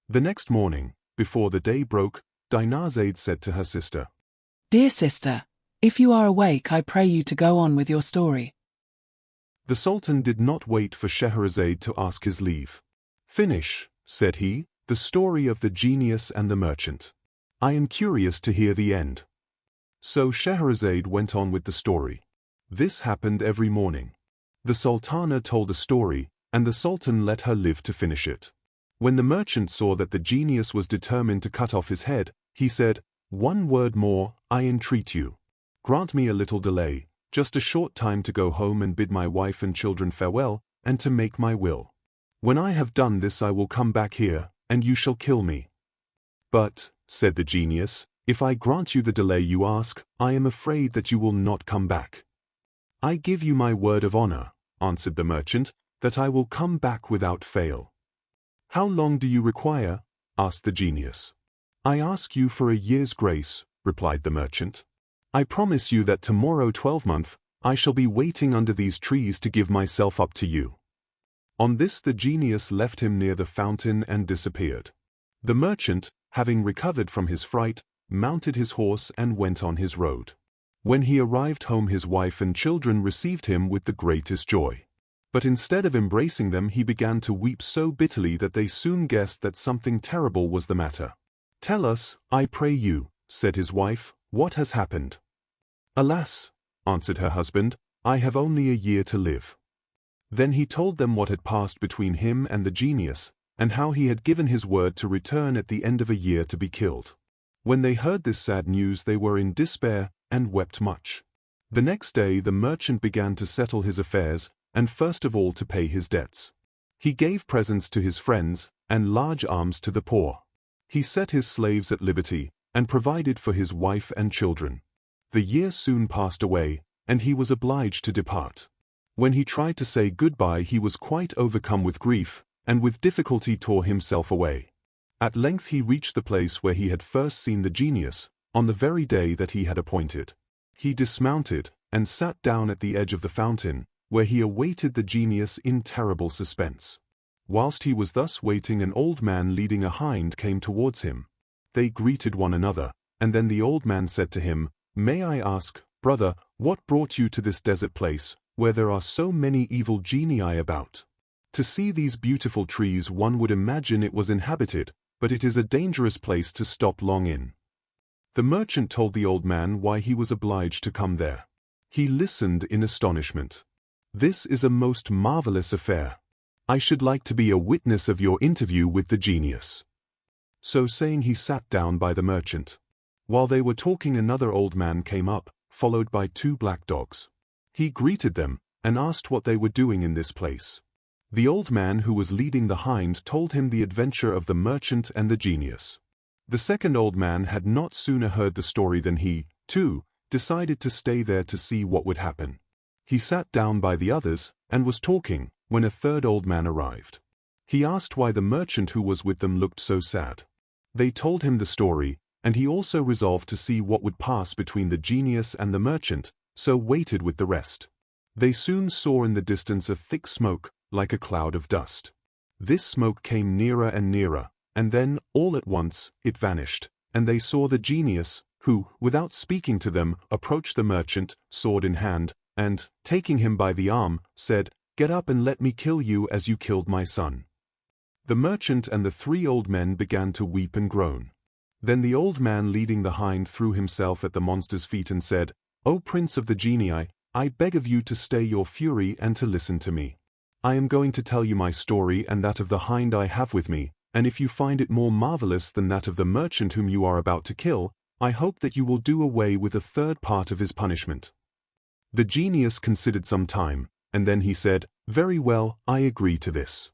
The next morning, before the day broke, Dinarzade said to her sister, "Dear sister, if you are awake, I pray you to go on with your story." The Sultan did not wait for Scheherazade to ask his leave. "Finish," said he, "the story of the genius and the merchant. I am curious to hear the end." So Scheherazade went on with the story. This happened every morning. The Sultana told a story, and the Sultan let her live to finish it. When the merchant saw that the genius was determined to cut off his head, he said, "One word more, I entreat you. Grant me a little delay, just a short time to go home and bid my wife and children farewell, and to make my will. When I have done this I will come back here, and you shall kill me." "But," said the genius, "if I grant you the delay you ask, I am afraid that you will not come back." "I give you my word of honor," answered the merchant, "that I will come back without fail." "How long do you require?" asked the genius. "I ask you for a year's grace," replied the merchant. "I promise you that tomorrow 12th I shall be waiting under these trees to give myself up to you." On this the genius left him near the fountain and disappeared. The merchant, having recovered from his fright, mounted his horse and went on his road. When he arrived home his wife and children received him with the greatest joy. But instead of embracing them he began to weep so bitterly that they soon guessed that something terrible was the matter. "Tell us, I pray you," said his wife, "what has happened?" "Alas," answered her husband, "I have only a year to live." Then he told them what had passed between him and the genius, and how he had given his word to return at the end of a year to be killed. When they heard this sad news they were in despair and wept much. The next day the merchant began to settle his affairs, and first of all to pay his debts. He gave presents to his friends, and large alms to the poor. He set his slaves at liberty, and provided for his wife and children. The year soon passed away, and he was obliged to depart. When he tried to say goodbye he was quite overcome with grief, and with difficulty tore himself away. At length he reached the place where he had first seen the genius, on the very day that he had appointed. He dismounted, and sat down at the edge of the fountain, where he awaited the genius in terrible suspense. Whilst he was thus waiting an old man leading a hind came towards him. They greeted one another, and then the old man said to him, "May I ask, brother, what brought you to this desert place, where there are so many evil genii about? To see these beautiful trees one would imagine it was inhabited, but it is a dangerous place to stop long in." The merchant told the old man why he was obliged to come there. He listened in astonishment. "This is a most marvelous affair. I should like to be a witness of your interview with the genius." So saying he sat down by the merchant. While they were talking another old man came up, followed by 2 black dogs. He greeted them, and asked what they were doing in this place. The old man who was leading the hind told him the adventure of the merchant and the genius. The second old man had not sooner heard the story than he, too, decided to stay there to see what would happen. He sat down by the others, and was talking, when a third old man arrived. He asked why the merchant who was with them looked so sad. They told him the story, and he also resolved to see what would pass between the genius and the merchant, so waited with the rest. They soon saw in the distance a thick smoke, like a cloud of dust. This smoke came nearer and nearer, and then, all at once, it vanished, and they saw the genius, who, without speaking to them, approached the merchant, sword in hand, and, taking him by the arm, said, "Get up and let me kill you as you killed my son." The merchant and the 3 old men began to weep and groan. Then the old man leading the hind threw himself at the monster's feet and said, "O Prince of the Genii, I beg of you to stay your fury and to listen to me. I am going to tell you my story and that of the hind I have with me, and if you find it more marvelous than that of the merchant whom you are about to kill, I hope that you will do away with a third part of his punishment." The genius considered some time, and then he said, "Very well, I agree to this."